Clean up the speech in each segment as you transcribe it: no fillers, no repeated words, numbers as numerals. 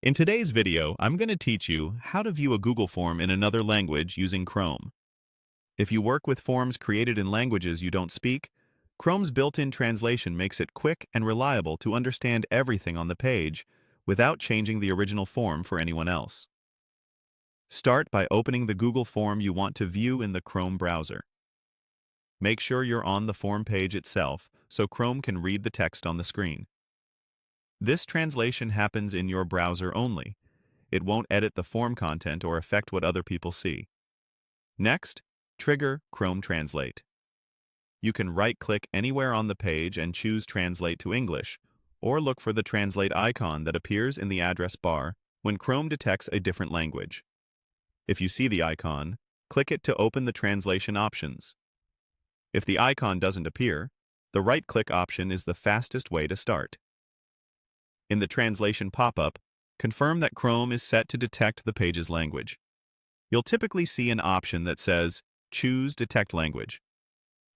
In today's video, I'm going to teach you how to view a Google form in another language using Chrome. If you work with forms created in languages you don't speak, Chrome's built-in translation makes it quick and reliable to understand everything on the page without changing the original form for anyone else. Start by opening the Google form you want to view in the Chrome browser. Make sure you're on the form page itself so Chrome can read the text on the screen. This translation happens in your browser only. It won't edit the form content or affect what other people see. Next, trigger Chrome Translate. You can right-click anywhere on the page and choose Translate to English, or look for the Translate icon that appears in the address bar when Chrome detects a different language. If you see the icon, click it to open the translation options. If the icon doesn't appear, the right-click option is the fastest way to start. In the translation pop-up, confirm that Chrome is set to detect the page's language. You'll typically see an option that says, Choose Detect Language.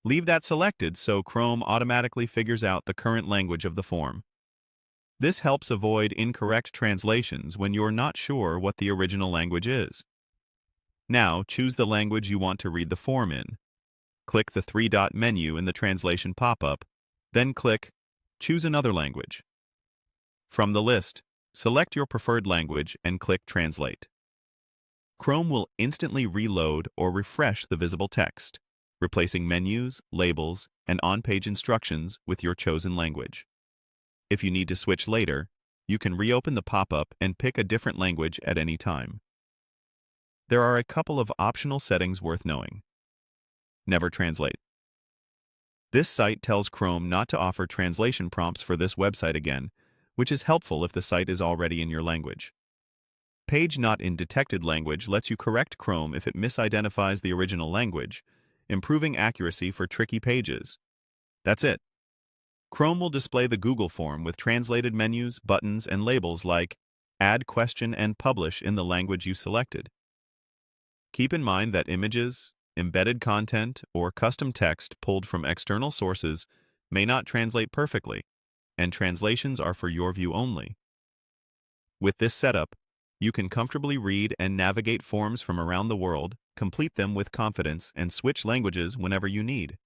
Leave that selected so Chrome automatically figures out the current language of the form. This helps avoid incorrect translations when you're not sure what the original language is. Now, choose the language you want to read the form in. Click the three-dot menu in the translation pop-up, then click Choose Another Language. From the list, select your preferred language and click Translate. Chrome will instantly reload or refresh the visible text, replacing menus, labels, and on-page instructions with your chosen language. If you need to switch later, you can reopen the pop-up and pick a different language at any time. There are a couple of optional settings worth knowing. Never translate. This site tells Chrome not to offer translation prompts for this website again, which is helpful if the site is already in your language. Page Not in Detected Language lets you correct Chrome if it misidentifies the original language, improving accuracy for tricky pages. That's it. Chrome will display the Google form with translated menus, buttons, and labels like Add Question and Publish in the language you selected. Keep in mind that images, embedded content, or custom text pulled from external sources may not translate perfectly, and translations are for your view only. With this setup, you can comfortably read and navigate forms from around the world, complete them with confidence, and switch languages whenever you need.